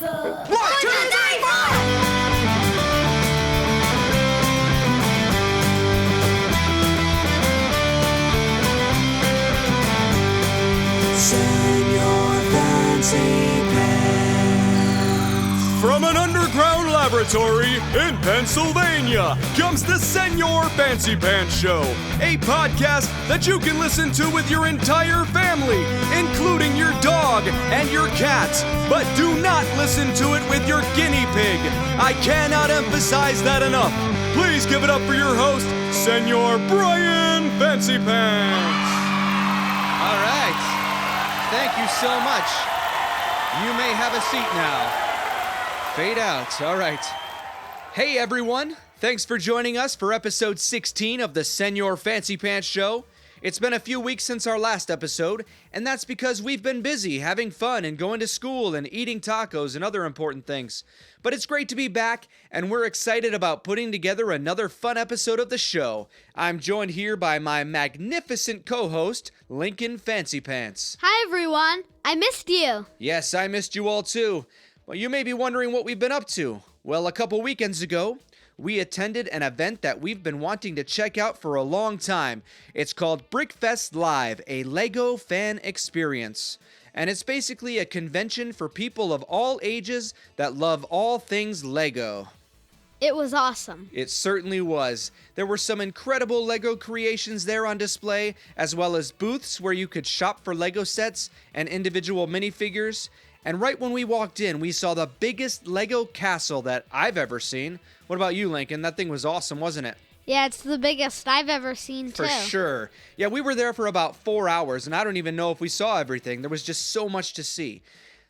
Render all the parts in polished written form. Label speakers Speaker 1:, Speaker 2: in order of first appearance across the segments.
Speaker 1: 1, 2, 3, 4!
Speaker 2: Señor Fancypants.
Speaker 3: From an underground laboratory in Pennsylvania comes the Señor Fancypants Show, a podcast that you can listen to with your entire family, including your dog and your cat. But do not listen to it with your guinea pig. I cannot emphasize that enough. Please give it up for your host, Señor Brian Fancypants.
Speaker 4: All right. Thank you so much. You may have a seat now. Fade out. All right. Hey, everyone. Thanks for joining us for episode 16 of the Señor Fancypants Show. It's been a few weeks since our last episode, and that's because we've been busy having fun and going to school and eating tacos and other important things. But it's great to be back, and we're excited about putting together another fun episode of the show. I'm joined here by my magnificent co-host, Lincoln Fancypants.
Speaker 5: Hi, everyone. I missed you.
Speaker 4: Yes, I missed you all too. Well, you may be wondering what we've been up to. Well, a couple weekends ago, we attended an event that we've been wanting to check out for a long time. It's called BrickFest Live, a LEGO fan experience. And it's basically a convention for people of all ages that love all things LEGO.
Speaker 5: It was awesome.
Speaker 4: It certainly was. There were some incredible LEGO creations there on display, as well as booths where you could shop for LEGO sets and individual minifigures. And right when we walked in, we saw the biggest LEGO castle that I've ever seen. What about you, Lincoln? That thing was awesome, wasn't it?
Speaker 5: Yeah, it's the biggest I've ever seen, too.
Speaker 4: For sure. Yeah, we were there for about 4 hours, and I don't even know if we saw everything. There was just so much to see.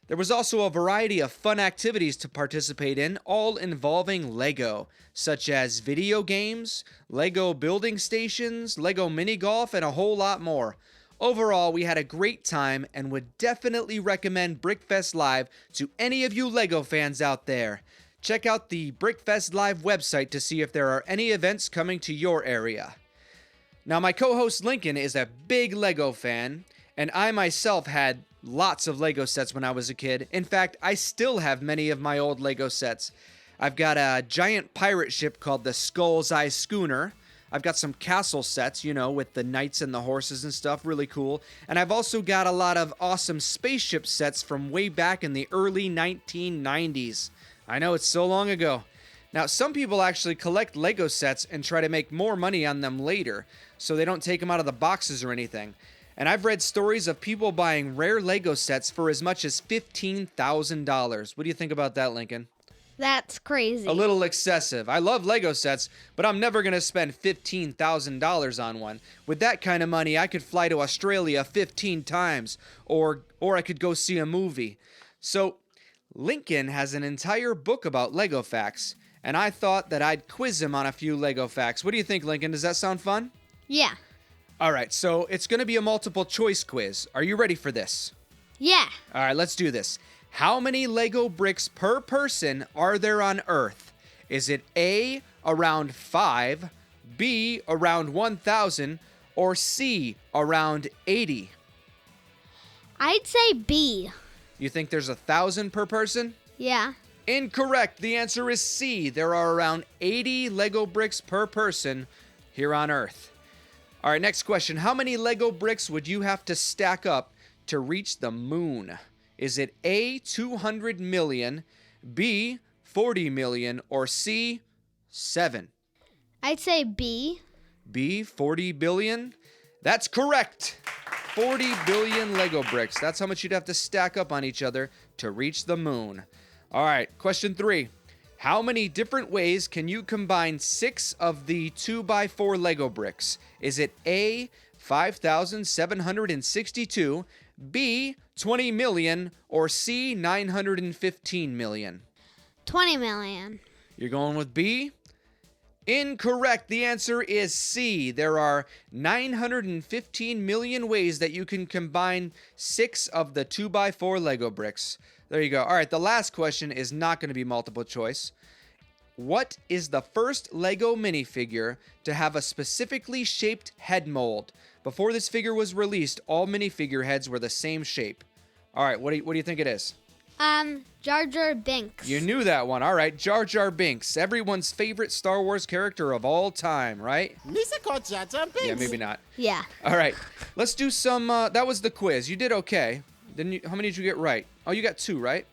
Speaker 4: There was also a variety of fun activities to participate in, all involving LEGO, such as video games, LEGO building stations, LEGO mini golf, and a whole lot more. Overall, we had a great time and would definitely recommend BrickFest Live to any of you LEGO fans out there. Check out the BrickFest Live website to see if there are any events coming to your area. Now, my co-host Lincoln is a big LEGO fan, and I myself had lots of LEGO sets when I was a kid. In fact, I still have many of my old LEGO sets. I've got a giant pirate ship called the Skull's Eye Schooner. I've got some castle sets, with the knights and the horses and stuff, really cool. And I've also got a lot of awesome spaceship sets from way back in the early 1990s. I know, it's so long ago. Now, some people actually collect LEGO sets and try to make more money on them later, so they don't take them out of the boxes or anything. And I've read stories of people buying rare LEGO sets for as much as $15,000. What do you think about that, Lincoln?
Speaker 5: That's crazy.
Speaker 4: A little excessive. I love LEGO sets, but I'm never going to spend $15,000 on one. With that kind of money, I could fly to Australia 15 times, or I could go see a movie. So, Lincoln has an entire book about LEGO facts, and I thought that I'd quiz him on a few LEGO facts. What do you think, Lincoln? Does that sound fun?
Speaker 5: Yeah.
Speaker 4: All right, so it's going to be a multiple choice quiz. Are you ready for this?
Speaker 5: Yeah.
Speaker 4: All right, let's do this. How many LEGO bricks per person are there on Earth? Is it A, around 5, B, around 1,000, or C, around 80?
Speaker 5: I'd say B.
Speaker 4: You think there's 1,000 per person?
Speaker 5: Yeah.
Speaker 4: Incorrect. The answer is C. There are around 80 LEGO bricks per person here on Earth. All right, next question. How many LEGO bricks would you have to stack up to reach the moon? Is it A, 200 million, B, 40 million, or C, 7?
Speaker 5: I'd say B.
Speaker 4: B, 40 billion? That's correct. 40 billion LEGO bricks. That's how much you'd have to stack up on each other to reach the moon. All right, question 3. How many different ways can you combine 6 of the 2x4 LEGO bricks? Is it A, 5,762, B, 20 million, or C, 915 million?
Speaker 5: 20 million.
Speaker 4: You're going with B? Incorrect. The answer is C. There are 915 million ways that you can combine 6 of the 2x4 LEGO bricks. There you go. All right, the last question is not going to be multiple choice. What is the first LEGO minifigure to have a specifically shaped head mold? Before this figure was released, all minifigure heads were the same shape. All right, what do you think it is?
Speaker 5: Jar Jar Binks.
Speaker 4: You knew that one. All right, Jar Jar Binks, everyone's favorite Star Wars character of all time, right?
Speaker 1: Misako Jar Jar Binks.
Speaker 4: Yeah, maybe not.
Speaker 5: Yeah.
Speaker 4: All right, let's do some. That was the quiz. You did okay. Didn't you? How many did you get right? Oh, you got 2, right?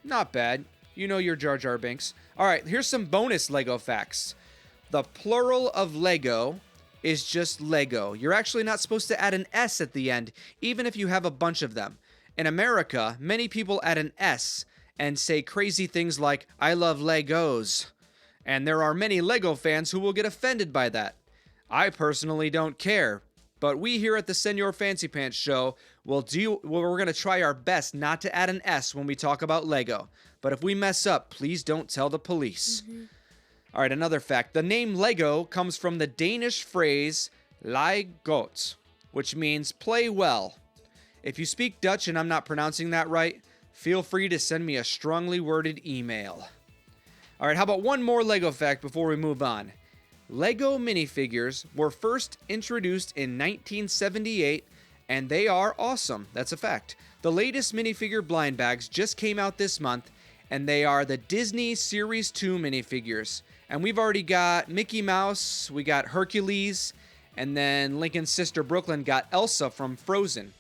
Speaker 4: Not bad. You know your Jar Jar Binks. All right, here's some bonus Lego facts. The plural of Lego is just Lego. You're actually not supposed to add an S at the end, even if you have a bunch of them. In America, many people add an S and say crazy things like, I love Legos. And there are many Lego fans who will get offended by that. I personally don't care. But we here at the Señor Fancypants show we're going to try our best not to add an S when we talk about Lego. But if we mess up, please don't tell the police. All right, another fact. The name Lego comes from the Danish phrase leg godt, which means play well. If you speak Dutch and I'm not pronouncing that right, feel free to send me a strongly worded email. All right, how about one more Lego fact before we move on? Lego minifigures were first introduced in 1978, and they are awesome. That's a fact. The latest minifigure blind bags just came out this month, and they are the Disney Series 2 minifigures. And we've already got Mickey Mouse, we got Hercules, and then Lincoln's sister Brooklyn got Elsa from Frozen.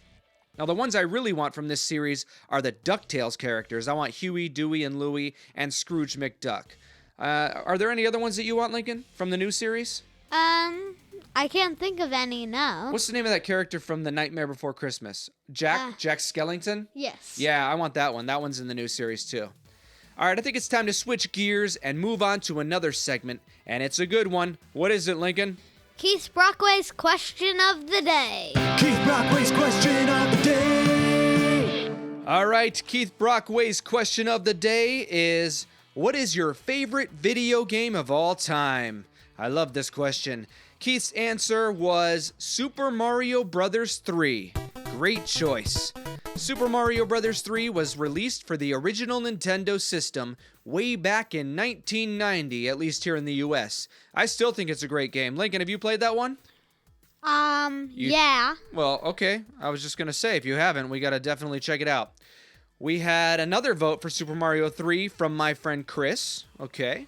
Speaker 4: Now, the ones I really want from this series are the DuckTales characters. I want Huey, Dewey, and Louie, and Scrooge McDuck. Are there any other ones that you want, Lincoln, from the new series?
Speaker 5: I can't think of any, no.
Speaker 4: What's the name of that character from The Nightmare Before Christmas? Jack Skellington?
Speaker 5: Yes.
Speaker 4: Yeah, I want that one. That one's in the new series, too. All right, I think it's time to switch gears and move on to another segment, and it's a good one. What is it, Lincoln?
Speaker 5: Keith Brockway's question of the day.
Speaker 1: Keith Brockway's question of the day.
Speaker 4: All right, Keith Brockway's question of the day is, what is your favorite video game of all time? I love this question. Keith's answer was Super Mario Bros. 3. Great choice. Super Mario Bros. 3 was released for the original Nintendo system way back in 1990, at least here in the US. I still think it's a great game. Lincoln, have you played that one?
Speaker 5: Yeah.
Speaker 4: Well, okay. I was just going to say, if you haven't, we got to definitely check it out. We had another vote for Super Mario 3 from my friend Chris. Okay.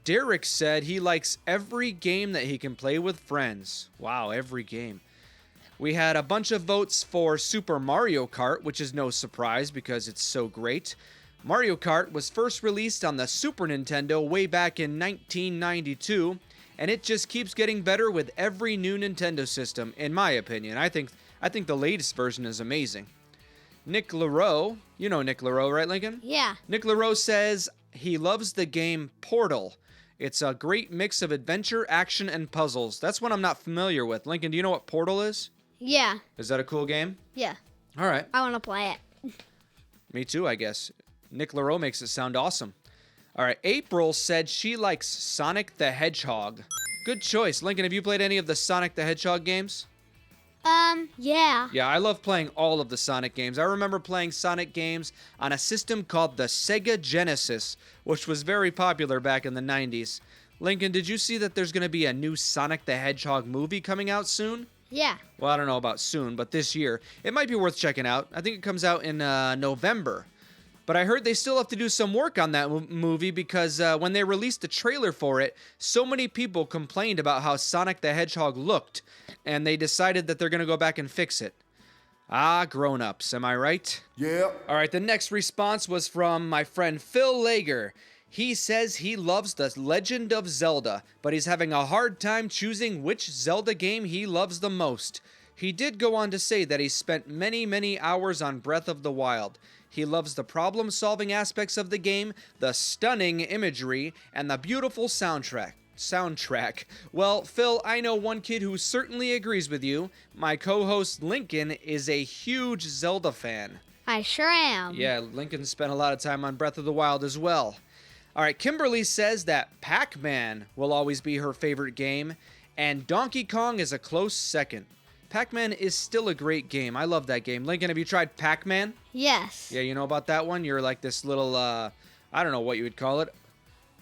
Speaker 4: Derek said he likes every game that he can play with friends. Wow, every game. We had a bunch of votes for Super Mario Kart, which is no surprise because it's so great. Mario Kart was first released on the Super Nintendo way back in 1992, and it just keeps getting better with every new Nintendo system, in my opinion. I think the latest version is amazing. Nick LaRoe, you know Nick LaRoe, right, Lincoln?
Speaker 5: Yeah.
Speaker 4: Nick LaRoe says he loves the game Portal. It's a great mix of adventure, action, and puzzles. That's one I'm not familiar with. Lincoln, do you know what Portal is?
Speaker 5: Yeah.
Speaker 4: Is that a cool game?
Speaker 5: Yeah.
Speaker 4: All right.
Speaker 5: I want to play it.
Speaker 4: Me too, I guess. Nick LaRoe makes it sound awesome. All right. April said she likes Sonic the Hedgehog. Good choice. Lincoln, have you played any of the Sonic the Hedgehog games?
Speaker 5: Yeah.
Speaker 4: Yeah, I love playing all of the Sonic games. I remember playing Sonic games on a system called the Sega Genesis, which was very popular back in the 90s. Lincoln, did you see that there's going to be a new Sonic the Hedgehog movie coming out soon?
Speaker 5: Yeah.
Speaker 4: Well, I don't know about soon, but this year. It might be worth checking out. I think it comes out in November. But I heard they still have to do some work on that movie because when they released the trailer for it, so many people complained about how Sonic the Hedgehog looked, and they decided that they're going to go back and fix it. Ah, grown-ups, am I right?
Speaker 1: Yeah.
Speaker 4: All right, the next response was from my friend Phil Lager. He says he loves The Legend of Zelda, but he's having a hard time choosing which Zelda game he loves the most. He did go on to say that he spent many, many hours on Breath of the Wild. He loves the problem-solving aspects of the game, the stunning imagery, and the beautiful soundtrack. Well, Phil, I know one kid who certainly agrees with you. My co-host Lincoln is a huge Zelda fan.
Speaker 5: I sure am.
Speaker 4: Yeah, Lincoln spent a lot of time on Breath of the Wild as well. All right, Kimberly says that Pac-Man will always be her favorite game, and Donkey Kong is a close second. Pac-Man is still a great game. I love that game. Lincoln, have you tried Pac-Man?
Speaker 5: Yes.
Speaker 4: Yeah, you know about that one? You're like this little, I don't know what you would call it.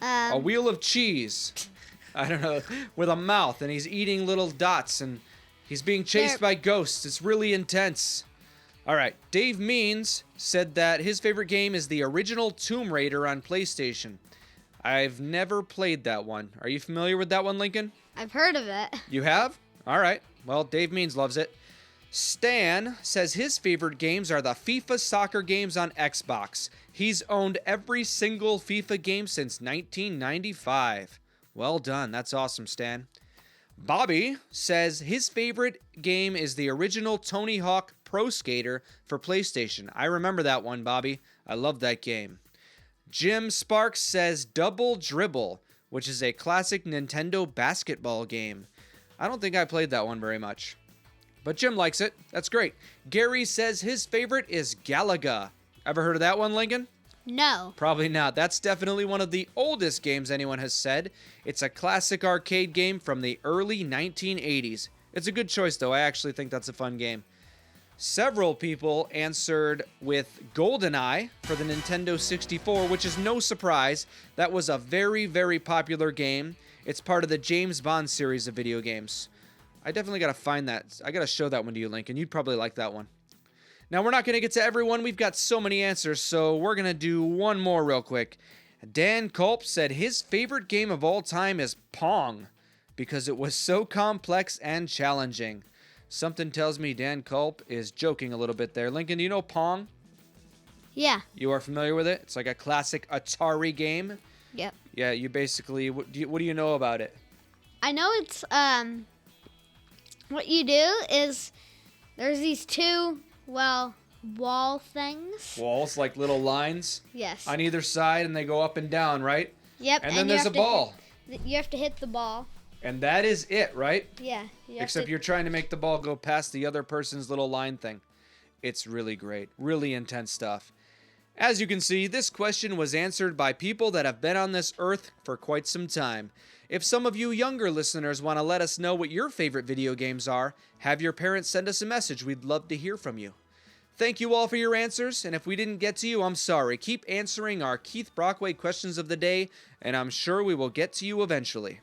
Speaker 4: A wheel of cheese. I don't know, with a mouth, and he's eating little dots, and he's being chased by ghosts. It's really intense. All right. Dave Means said that his favorite game is the original Tomb Raider on PlayStation. I've never played that one. Are you familiar with that one, Lincoln?
Speaker 5: I've heard of it.
Speaker 4: You have? All right. Well, Dave Means loves it. Stan says his favorite games are the FIFA soccer games on Xbox. He's owned every single FIFA game since 1995. Well done. That's awesome, Stan. Bobby says his favorite game is the original Tony Hawk Pro Skater for PlayStation. I remember that one, Bobby. I love that game. Jim Sparks says Double Dribble, which is a classic Nintendo basketball game. I don't think I played that one very much, but Jim likes it. That's great. Gary says his favorite is Galaga. Ever heard of that one, Lincoln?
Speaker 5: No.
Speaker 4: Probably not. That's definitely one of the oldest games anyone has said. It's a classic arcade game from the early 1980s. It's a good choice, though. I actually think that's a fun game. Several people answered with GoldenEye for the Nintendo 64, which is no surprise. That was a very, very popular game. It's part of the James Bond series of video games. I definitely got to find that. I got to show that one to you, Lincoln. You'd probably like that one. Now, we're not going to get to everyone. We've got so many answers, so we're going to do one more real quick. Dan Culp said his favorite game of all time is Pong because it was so complex and challenging. Something tells me Dan Culp is joking a little bit there. Lincoln, do you know Pong?
Speaker 5: Yeah.
Speaker 4: You are familiar with it? It's like a classic Atari game.
Speaker 5: Yep.
Speaker 4: Yeah, you basically, what do you know about it?
Speaker 5: I know it's, what you do is there's these two, wall things.
Speaker 4: Walls, like little lines
Speaker 5: Yes.
Speaker 4: on either side, and they go up and down, right?
Speaker 5: Yep.
Speaker 4: And then there's a ball.
Speaker 5: You have to hit the ball.
Speaker 4: And that is it, right?
Speaker 5: Yeah.
Speaker 4: Except you're trying to make the ball go past the other person's little line thing. It's really great. Really intense stuff. As you can see, this question was answered by people that have been on this earth for quite some time. If some of you younger listeners want to let us know what your favorite video games are, have your parents send us a message. We'd love to hear from you. Thank you all for your answers, and if we didn't get to you, I'm sorry. Keep answering our Keith Brockway questions of the day, and I'm sure we will get to you eventually.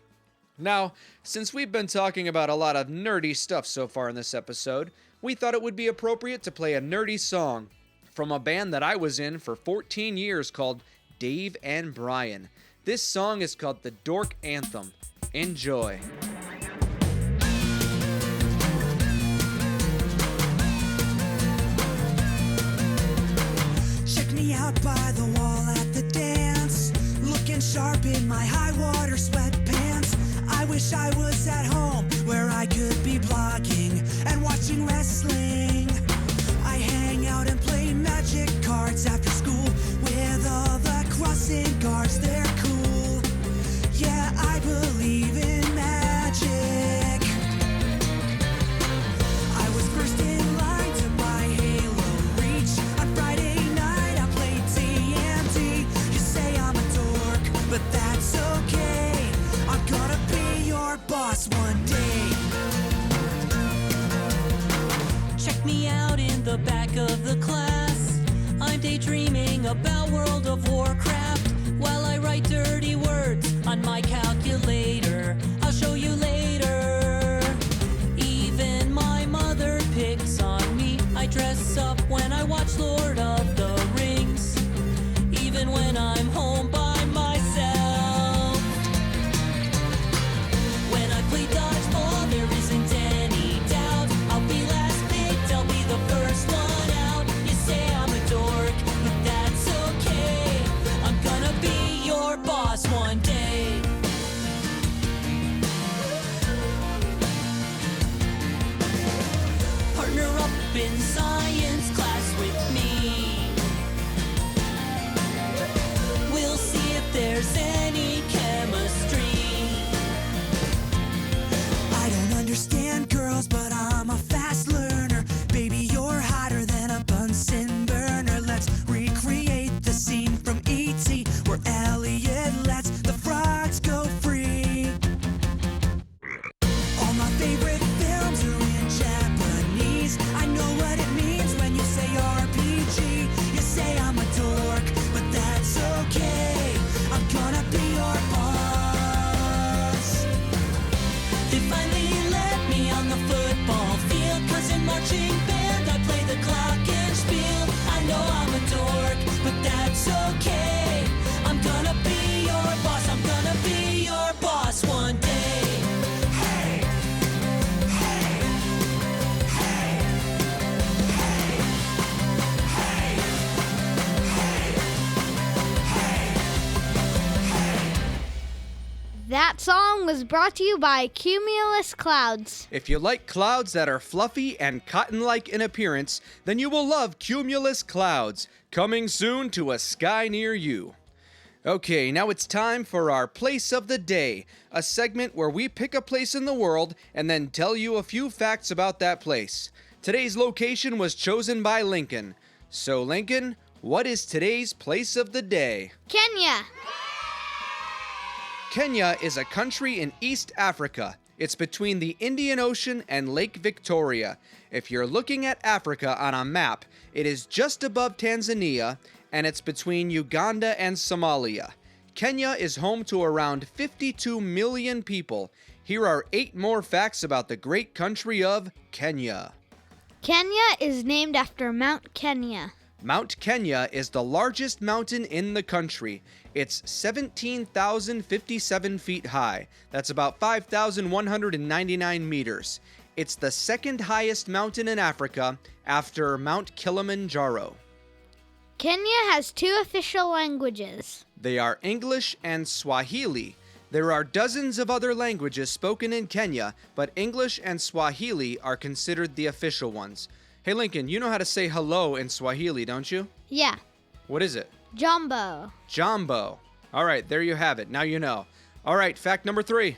Speaker 4: Now, since we've been talking about a lot of nerdy stuff so far in this episode, we thought it would be appropriate to play a nerdy song from a band that I was in for 14 years called Dave and Brian. This song is called the Dork Anthem. Enjoy.
Speaker 1: Check me out by the wall at the dance, looking sharp in my high water sweatpants. I wish I was at home where I could be blogging and watching wrestling. I hang out and play magic cards after school with all the crossing guards. They're cool. Yeah, I believe in magic. I was first in line to buy Halo Reach. On Friday night I played TNT. You say I'm a dork, but that's okay. I'm gonna be your boss one day.
Speaker 2: Check me out in the back of the class. I'm daydreaming about World of Warcraft while I write dirty words on my calculator. I'll show you later. Even my mother picks on me. I dress up when I watch Lord of the Rings, even when I'm home by myself. When I play dodgeball, there isn't any doubt. I'll be last picked, I'll be the first one out. You say I'm a dork, but that's okay. I'm gonna be your boss one day. Partner up in science class with me. We'll see if there's any chemistry.
Speaker 1: I don't understand girls, but I'm a fast learner. Baby, you're hotter than a Bunsen burner. Let's recreate the scene from E.T. where Elliot
Speaker 5: That song was brought to you by Cumulus Clouds.
Speaker 4: If you like clouds that are fluffy and cotton-like in appearance, then you will love Cumulus Clouds, coming soon to a sky near you. Okay, now it's time for our Place of the Day, a segment where we pick a place in the world and then tell you a few facts about that place. Today's location was chosen by Lincoln. So, Lincoln, what is today's Place of the Day?
Speaker 5: Kenya.
Speaker 4: Kenya is a country in East Africa. It's between the Indian Ocean and Lake Victoria. If you're looking at Africa on a map, it is just above Tanzania, and it's between Uganda and Somalia. Kenya is home to around 52 million people. Here are 8 more facts about the great country of Kenya.
Speaker 5: Kenya is named after Mount Kenya.
Speaker 4: Mount Kenya is the largest mountain in the country. It's 17,057 feet high. That's about 5,199 meters. It's the second highest mountain in Africa after Mount Kilimanjaro.
Speaker 5: Kenya has 2 official languages.
Speaker 4: They are English and Swahili. There are dozens of other languages spoken in Kenya, but English and Swahili are considered the official ones. Hey Lincoln, you know how to say hello in Swahili, don't you?
Speaker 5: Yeah.
Speaker 4: What is it?
Speaker 5: Jumbo.
Speaker 4: Jumbo. All right, there you have it. Now you know. All right, fact number 3.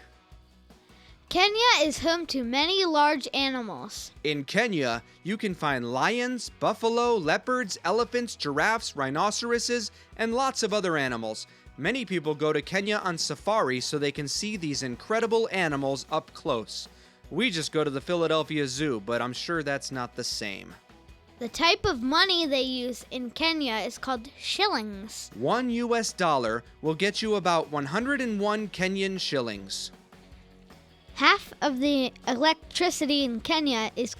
Speaker 5: Kenya is home to many large animals.
Speaker 4: In Kenya, you can find lions, buffalo, leopards, elephants, giraffes, rhinoceroses, and lots of other animals. Many people go to Kenya on safari so they can see these incredible animals up close. We just go to the Philadelphia Zoo, but I'm sure that's not the same.
Speaker 5: The type of money they use in Kenya is called shillings.
Speaker 4: $1 US will get you about 101 Kenyan shillings.
Speaker 5: Half of the electricity in Kenya is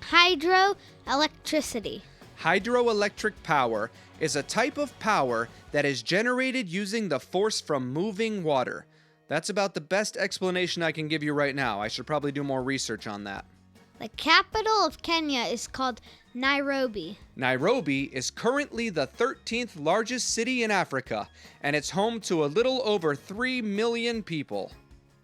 Speaker 5: hydroelectricity.
Speaker 4: Hydroelectric power is a type of power that is generated using the force from moving water. That's about the best explanation I can give you right now. I should probably do more research on that.
Speaker 5: The capital of Kenya is called Nairobi.
Speaker 4: Nairobi is currently the 13th largest city in Africa, and it's home to a little over 3 million people.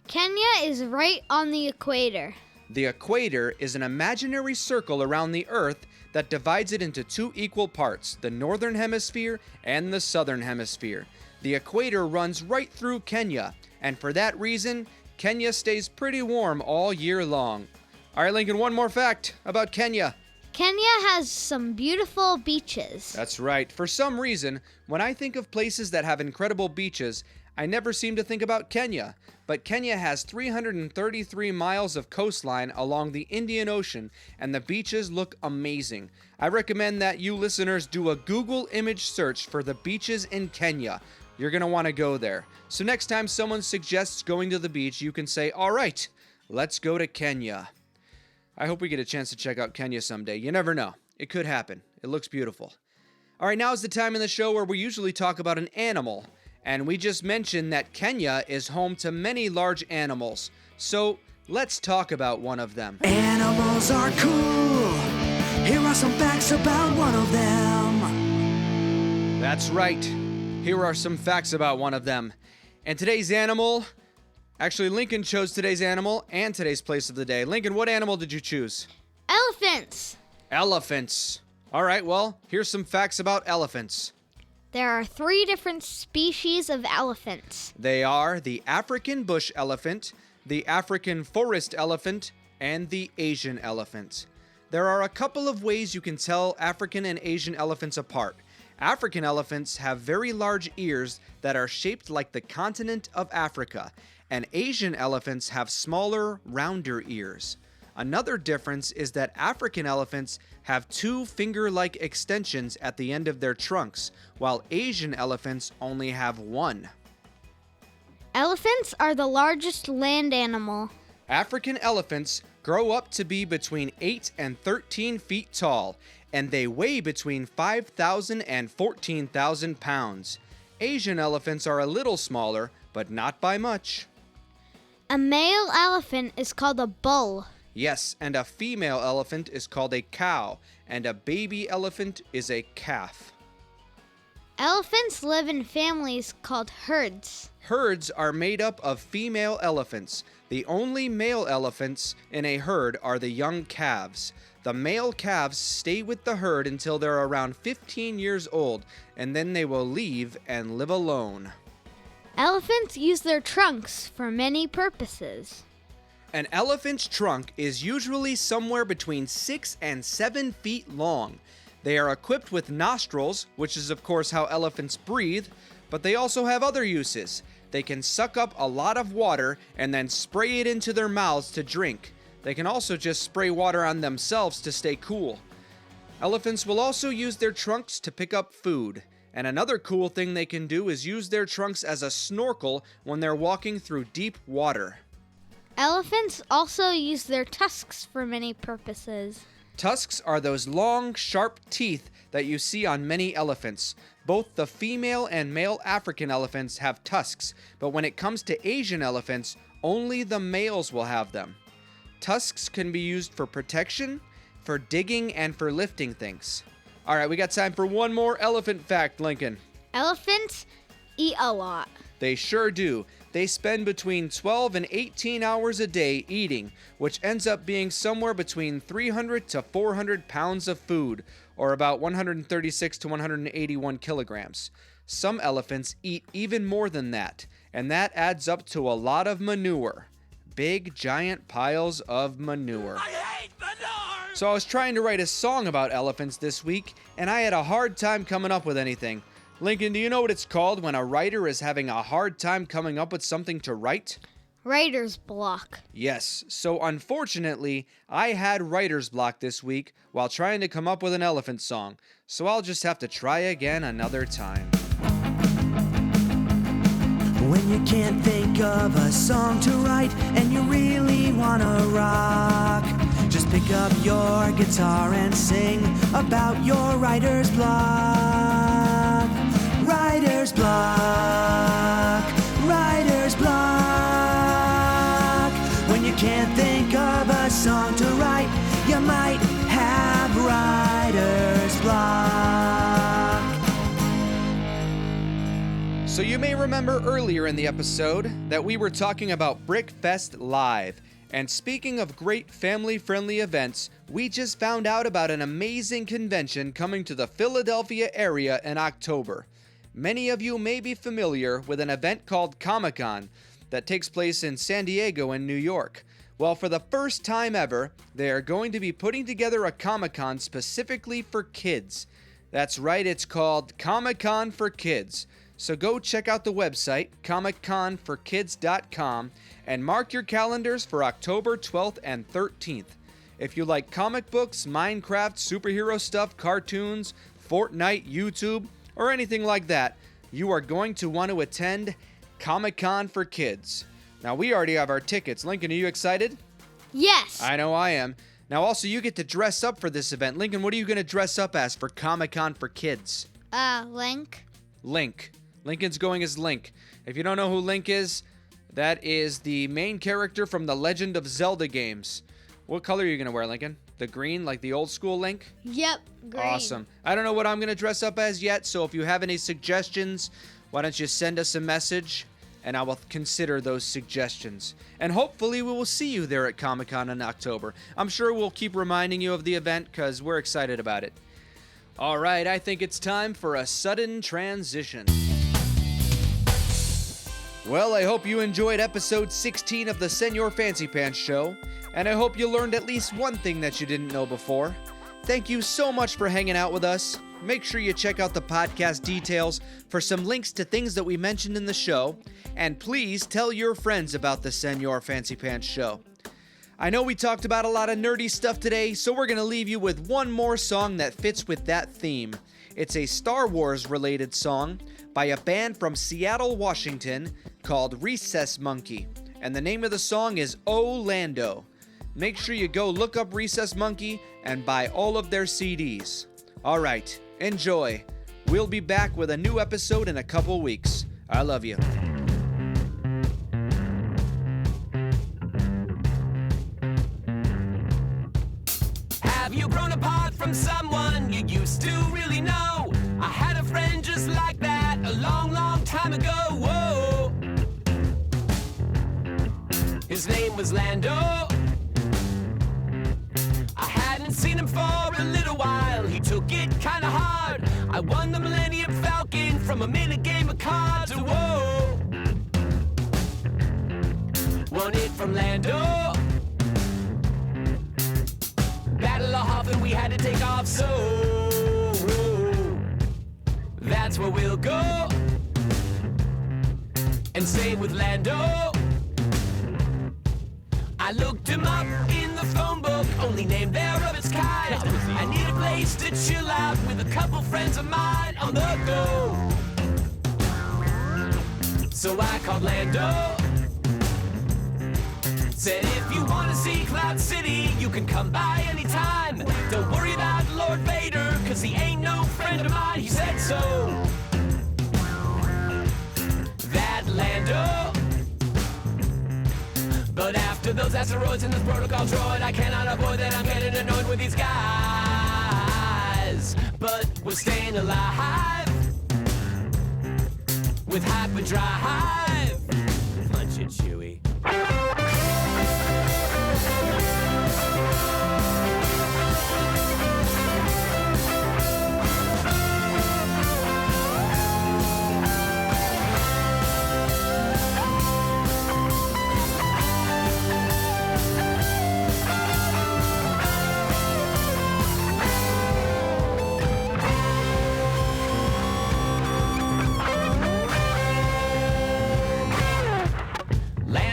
Speaker 5: Kenya is right on the equator.
Speaker 4: The equator is an imaginary circle around the Earth that divides it into 2 equal parts, the northern hemisphere and the southern hemisphere. The equator runs right through Kenya, and for that reason, Kenya stays pretty warm all year long. All right, Lincoln, one more fact about Kenya.
Speaker 5: Kenya has some beautiful beaches.
Speaker 4: That's right. For some reason, when I think of places that have incredible beaches, I never seem to think about Kenya. But Kenya has 333 miles of coastline along the Indian Ocean, and the beaches look amazing. I recommend that you listeners do a Google image search for the beaches in Kenya. You're going to want to go there. So next time someone suggests going to the beach, you can say, all right, let's go to Kenya. I hope we get a chance to check out Kenya someday. You never know. It could happen. It looks beautiful. All right, now is the time in the show where we usually talk about an animal. And we just mentioned that Kenya is home to many large animals. So let's talk about one of them.
Speaker 1: Animals are cool. Here are some facts about one of them.
Speaker 4: That's right. Here are some facts about one of them. And today's animal, actually Lincoln chose today's animal and today's place of the day. Lincoln, what animal did you choose?
Speaker 5: Elephants.
Speaker 4: Elephants. All right, well, here's some facts about elephants.
Speaker 5: There are 3 different species of elephants.
Speaker 4: They are the African bush elephant, the African forest elephant, and the Asian elephant. There are a couple of ways you can tell African and Asian elephants apart. African elephants have very large ears that are shaped like the continent of Africa, and Asian elephants have smaller, rounder ears. Another difference is that African elephants have 2 finger-like extensions at the end of their trunks, while Asian elephants only have 1.
Speaker 5: Elephants are the largest land animal.
Speaker 4: African elephants grow up to be between 8 and 13 feet tall, and they weigh between 5,000 and 14,000 pounds. Asian elephants are a little smaller, but not by much.
Speaker 5: A male elephant is called a bull.
Speaker 4: Yes, and a female elephant is called a cow, and a baby elephant is a calf.
Speaker 5: Elephants live in families called herds.
Speaker 4: Herds are made up of female elephants. The only male elephants in a herd are the young calves. The male calves stay with the herd until they're around 15 years old, and then they will leave and live alone.
Speaker 5: Elephants use their trunks for many purposes.
Speaker 4: An elephant's trunk is usually somewhere between 6 and 7 feet long. They are equipped with nostrils, which is of course how elephants breathe, but they also have other uses. They can suck up a lot of water and then spray it into their mouths to drink. They can also just spray water on themselves to stay cool. Elephants will also use their trunks to pick up food. And another cool thing they can do is use their trunks as a snorkel when they're walking through deep water.
Speaker 5: Elephants also use their tusks for many purposes.
Speaker 4: Tusks are those long, sharp teeth that you see on many elephants. Both the female and male African elephants have tusks, but when it comes to Asian elephants, only the males will have them. Tusks can be used for protection, for digging, and for lifting things. All right, we got time for one more elephant fact, Lincoln.
Speaker 5: Elephants eat a lot.
Speaker 4: They sure do. They spend between 12 and 18 hours a day eating, which ends up being somewhere between 300 to 400 pounds of food, or about 136 to 181 kilograms. Some elephants eat even more than that, and that adds up to a lot of manure. Big, giant piles of manure.
Speaker 1: I hate manure!
Speaker 4: So I was trying to write a song about elephants this week, and I had a hard time coming up with anything. Lincoln, do you know what it's called when a writer is having a hard time coming up with something to write?
Speaker 5: Writer's block.
Speaker 4: Yes, so unfortunately, I had writer's block this week while trying to come up with an elephant song, so I'll just have to try again another time.
Speaker 1: When you can't think of a song to write and you really wanna rock, just pick up your guitar and sing about your writer's block. Writer's block, writer's block. When you can't think of a song to write, you might have writer's block.
Speaker 4: So you may remember earlier in the episode that we were talking about BrickFest Live. And speaking of great family-friendly events, we just found out about an amazing convention coming to the Philadelphia area in October. Many of you may be familiar with an event called Comic-Con that takes place in San Diego and New York. Well, for the first time ever, they are going to be putting together a Comic-Con specifically for kids. That's right, it's called Comic-Con for Kids. So go check out the website, comicconforkids.com, and mark your calendars for October 12th and 13th. If you like comic books, Minecraft, superhero stuff, cartoons, Fortnite, YouTube, or anything like that, you are going to want to attend Comic-Con for Kids. Now, we already have our tickets. Lincoln, are you excited?
Speaker 5: Yes.
Speaker 4: I know I am. Now, also, you get to dress up for this event. Lincoln, what are you going to dress up as for Comic-Con for Kids?
Speaker 5: Link.
Speaker 4: Link. Lincoln's going as Link. If you don't know who Link is, that is the main character from the Legend of Zelda games. What color are you going to wear, Lincoln? The green, like the old school Link?
Speaker 5: Yep, green.
Speaker 4: Awesome. I don't know what I'm going to dress up as yet, so if you have any suggestions, why don't you send us a message, and I will consider those suggestions. And hopefully we will see you there at Comic-Con in October. I'm sure we'll keep reminding you of the event because we're excited about it. All right, I think it's time for a sudden transition. Well, I hope you enjoyed episode 16 of the Señor Fancypants Show, and I hope you learned at least one thing that you didn't know before. Thank you so much for hanging out with us. Make sure you check out the podcast details for some links to things that we mentioned in the show, and please tell your friends about the Señor Fancypants Show. I know we talked about a lot of nerdy stuff today, so we're going to leave you with one more song that fits with that theme. It's a Star Wars related song by a band from Seattle, Washington called Recess Monkey, and the name of the song is Oh Lando. Make sure you go look up Recess Monkey and buy all of their CDs. All right, enjoy. We'll be back with a new episode in a couple weeks. I love you.
Speaker 6: Have you grown apart from someone you used to really know? I had a friend just like time ago. Whoa. His name was Lando. I hadn't seen him for a little while. He took it kinda hard. I won the Millennium Falcon from a minute game of cards. Whoa. Won it from Lando. Battle of Hoffman, we had to take off, so that's where we'll go and stay with Lando. I looked him up in the phone book, only name there of its kind. I need a place to chill out with a couple friends of mine on the go. So I called Lando. Said if you want to see Cloud City, you can come by anytime. Don't worry about Lord Vader, cause he ain't no friend of mine. He said so. That Lando. But after those asteroids in this protocol droid, I cannot avoid that I'm getting annoyed with these guys. But we're staying alive with hyperdrive. Punch it, Chewie.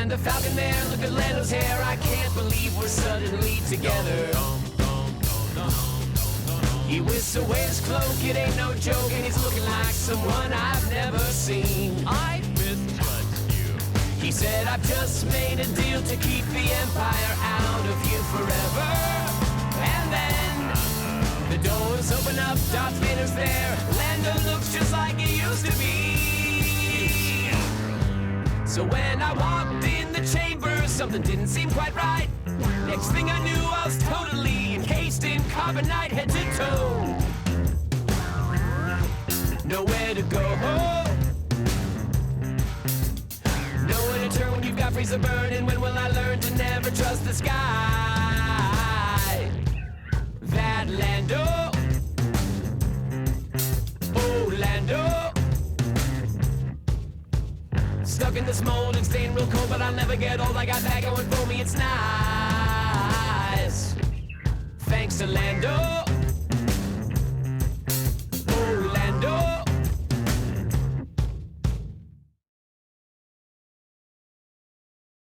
Speaker 6: The Falcon there, look at Lando's hair. I can't believe we're suddenly together. He whisked away his cloak, it ain't no joke, and he's looking like someone I've never seen. I mistrust you. He said, I've just made a deal to keep the Empire out of you forever. And then the doors open up, Darth Vader's there. Lando looks just like he used to be. So when I walked in the chamber, something didn't seem quite right. Next thing I knew, I was totally encased in carbonite head to toe. Nowhere to go. Nowhere to turn when you've got freezer burning. When will I learn to never trust the sky? That Lando. Oh, Lando. Stuck in this mold and staying real cold, but I'll never get old. I got that going for me, it's nice. Thanks to Lando.